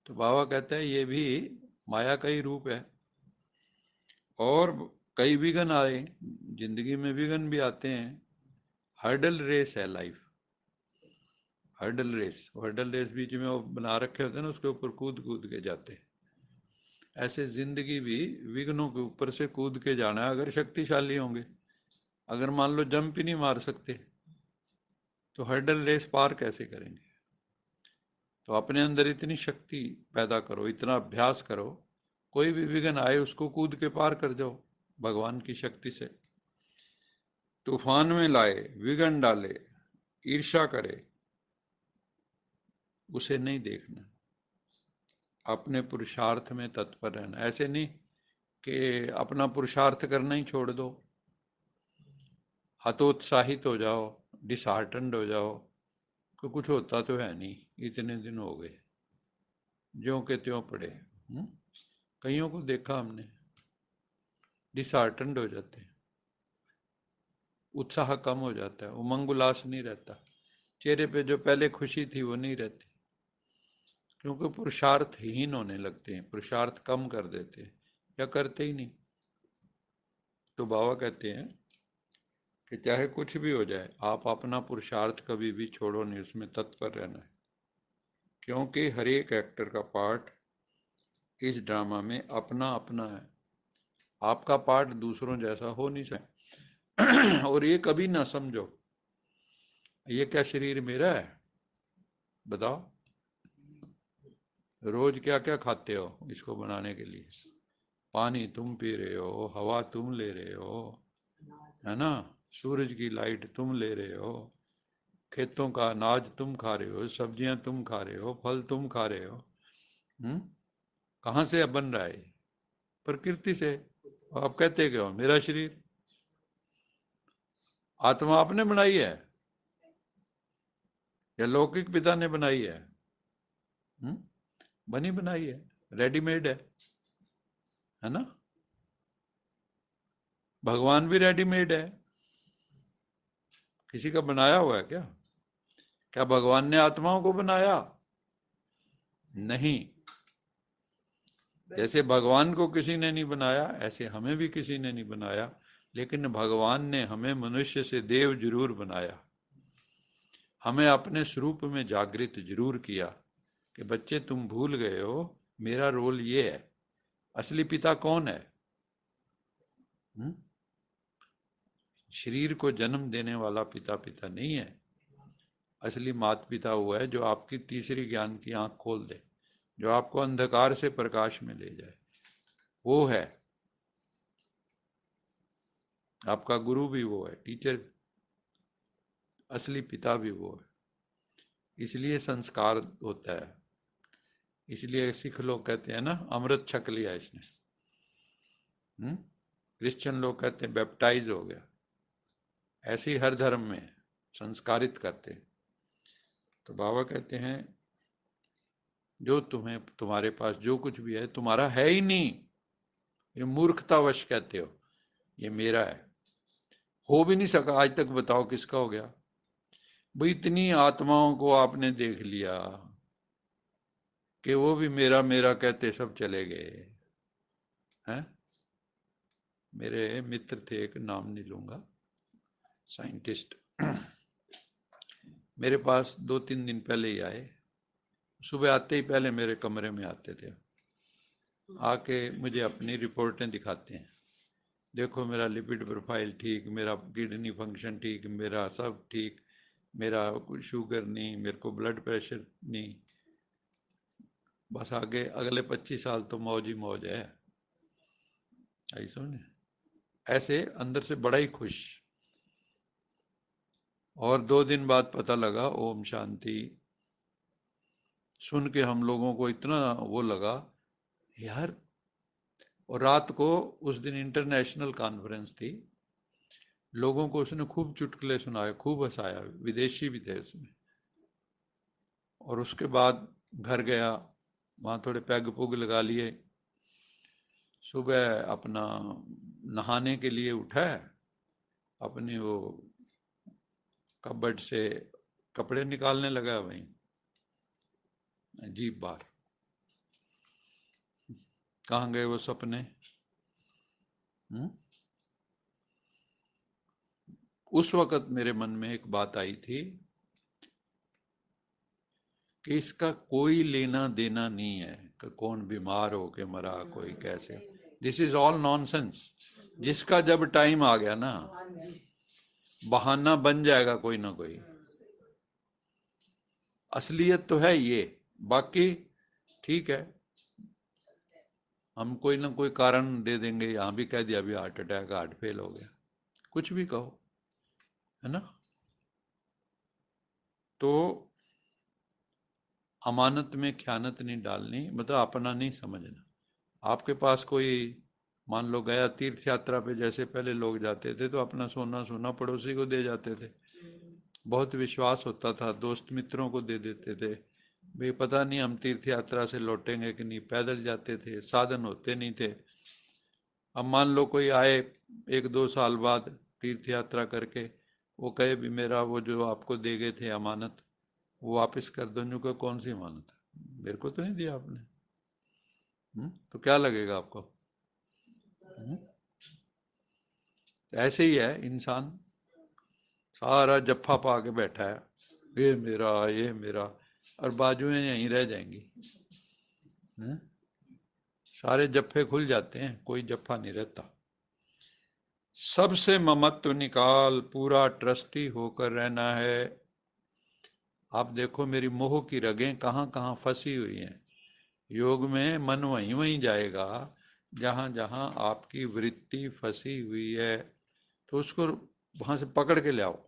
तो बाबा कहते हैं ये भी माया का ही रूप है। और कई विघ्न आए, जिंदगी में विघ्न भी आते हैं। हर्डल रेस है लाइफ। हर्डल रेस बीच में वो बना रखे होते हैं ना, उसके ऊपर कूद कूद के जाते हैं। ऐसे जिंदगी भी विघ्नों के ऊपर से कूद के जाना है, अगर शक्तिशाली होंगे। अगर मान लो जंप ही नहीं मार सकते तो हर्डल रेस पार कैसे करेंगे? तो अपने अंदर इतनी शक्ति पैदा करो, इतना अभ्यास करो, कोई भी विघ्न आए उसको कूद के पार कर जाओ भगवान की शक्ति से। तूफान में लाए, विघ्न डाले, ईर्ष्या करे, उसे नहीं देखना। अपने पुरुषार्थ में तत्पर रहना। ऐसे नहीं कि अपना पुरुषार्थ करना ही छोड़ दो, हतोत्साहित हो जाओ, डिसहार्टन्ड हो जाओ कि कुछ होता तो है नहीं, इतने दिन हो गए, ज्यों के त्यों पड़े। कईयों को देखा हमने, डिसहार्टन्ड हो जाते हैं, उत्साह कम हो जाता है, उमंग उल्लास नहीं रहता, चेहरे पे जो पहले खुशी थी वो नहीं रहती, क्योंकि पुरुषार्थहीन होने लगते हैं, पुरुषार्थ कम कर देते हैं या करते ही नहीं। तो बाबा कहते हैं कि चाहे कुछ भी हो जाए, आप अपना पुरुषार्थ कभी भी छोड़ो नहीं, उसमें तत्पर रहना है। क्योंकि हर एक एक्टर का पार्ट इस ड्रामा में अपना अपना है। आपका पार्ट दूसरों जैसा हो नहीं सकता। और ये कभी ना समझो ये क्या शरीर मेरा है। बताओ, रोज क्या क्या खाते हो इसको बनाने के लिए? पानी तुम पी रहे हो, हवा तुम ले रहे हो, है ना, सूरज की लाइट तुम ले रहे हो, खेतों का अनाज तुम खा रहे हो, सब्जियां तुम खा रहे हो, फल तुम खा रहे हो। हम्म कहाँ से बन रहा है? प्रकृति से। आप कहते क्यों मेरा शरीर? आत्मा आपने बनाई है या लौकिक पिता ने बनाई है? हम्म बनी बनाई है, रेडीमेड है ना। भगवान भी रेडीमेड है, किसी का बनाया हुआ है क्या? क्या भगवान ने आत्माओं को बनाया? नहीं। जैसे भगवान को किसी ने नहीं बनाया, ऐसे हमें भी किसी ने नहीं बनाया, लेकिन भगवान ने हमें मनुष्य से देव जरूर बनाया। हमें अपने स्वरूप में जागृत जरूर किया कि बच्चे तुम भूल गए हो, मेरा रोल ये है। असली पिता कौन है? हुँ? शरीर को जन्म देने वाला पिता पिता नहीं है। असली माता पिता वो है जो आपकी तीसरी ज्ञान की आंख खोल दे, जो आपको अंधकार से प्रकाश में ले जाए, वो है। आपका गुरु भी वो है, टीचर, असली पिता भी वो है। इसलिए संस्कार होता है। इसलिए सिख लोग कहते हैं ना, अमृत छक लिया इसने। क्रिश्चियन लोग कहते हैं बैप्टाइज हो गया। ऐसे ही हर धर्म में संस्कारित करते हैं। तो बाबा कहते हैं जो तुम्हें, तुम्हारे पास जो कुछ भी है तुम्हारा है ही नहीं, ये मूर्खतावश कहते हो ये मेरा है। हो भी नहीं सका आज तक, बताओ किसका हो गया? भाई इतनी आत्माओं को आपने देख लिया कि वो भी मेरा मेरा कहते सब चले गए हैं। मेरे मित्र थे, एक नाम नहीं लूंगा, साइंटिस्ट, मेरे पास 2-3 दिन पहले ही आए। सुबह आते ही पहले मेरे कमरे में आते थे, आके मुझे अपनी रिपोर्टें दिखाते हैं। देखो मेरा लिपिड प्रोफाइल ठीक, मेरा किडनी फंक्शन ठीक, मेरा सब ठीक, मेरा कोई शुगर नहीं, मेरे को ब्लड प्रेशर नहीं। बस आगे अगले 25 साल तो मौज ही मौज है। ऐसा नहीं, ऐसे अंदर से बड़ा ही खुश। और 2 दिन बाद पता लगा ओम शांति सुन के हम लोगों को इतना वो लगा यार। और रात को उस दिन इंटरनेशनल कॉन्फ्रेंस थी, लोगों को उसने खूब चुटकुले सुनाए, खूब हंसाया, विदेशी भी थे उसमें। और उसके बाद घर गया, वहाँ थोड़े पैग पुग लगा लिए। सुबह अपना नहाने के लिए उठा, अपनी वो कबर्ड से कपड़े निकालने लगा, वहीं जीप बार कहाँ गए वो सपने? उस वक्त मेरे मन में एक बात आई थी कि इसका कोई लेना देना नहीं है कि कौन बीमार हो के मरा, कोई कैसे। This is all nonsense. जिसका जब टाइम आ गया ना, बहाना बन जाएगा कोई ना कोई। असलियत तो है ये। बाकी ठीक है, हम कोई ना कोई कारण दे देंगे। यहां भी कह दिया अभी हार्ट अटैक, हार्ट फेल हो गया, कुछ भी कहो, है ना। तो अमानत में ख्यानत नहीं डालनी, मतलब अपना नहीं समझना। आपके पास कोई मान लो गया तीर्थ यात्रा पे, जैसे पहले लोग जाते थे तो अपना सोना सोना पड़ोसी को दे जाते थे। बहुत विश्वास होता था, दोस्त मित्रों को दे देते थे। भाई पता नहीं हम तीर्थ यात्रा से लौटेंगे कि नहीं, पैदल जाते थे, साधन होते नहीं थे। अब मान लो कोई आए 1-2 साल बाद तीर्थ यात्रा करके, वो कहे भी मेरा वो जो आपको दे गए थे अमानत वो वापस कर दो। जो को कौन सी अमानत है, मेरे को तो नहीं दिया आपने। तो क्या लगेगा आपको? हुँ? ऐसे ही है इंसान, सारा जफ्फा पा के बैठा है, ये मेरा ये मेरा, और बाजुएं यहीं रह जाएंगी। हैं? सारे जफ्फे खुल जाते हैं, कोई जफ्फा नहीं रहता। सबसे ममत्व निकाल, पूरा ट्रस्टी होकर रहना है। आप देखो मेरी मोह की रगें कहाँ कहाँ फंसी हुई हैं। योग में मन वहीं वहीं जाएगा जहाँ जहाँ आपकी वृत्ति फंसी हुई है, तो उसको वहां से पकड़ के ले आओ।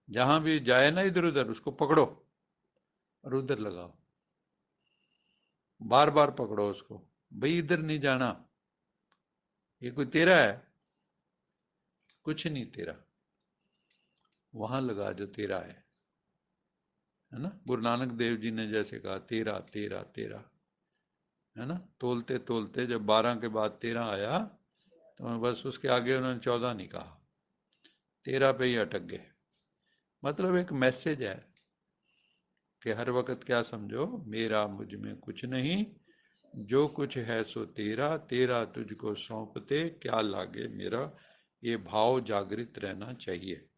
जहां भी जाए ना इधर उधर, उसको पकड़ो और उधर लगाओ। बार बार पकड़ो उसको, भाई इधर नहीं जाना, ये कोई तेरा है? कुछ नहीं तेरा, वहां लगा जो तेरा है ना। गुरु नानक देव जी ने जैसे कहा, तेरा तेरा तेरा, है ना। तोलते तोलते जब 12 के बाद 13 आया, तो बस उसके आगे उन्होंने 14 नहीं कहा, 13 पे ही अटक गए। मतलब एक मैसेज है कि हर वक्त क्या समझो, मेरा मुझ में कुछ नहीं, जो कुछ है सो तेरा, तेरा तुझको सौंपते क्या लागे मेरा। ये भाव जागृत रहना चाहिए।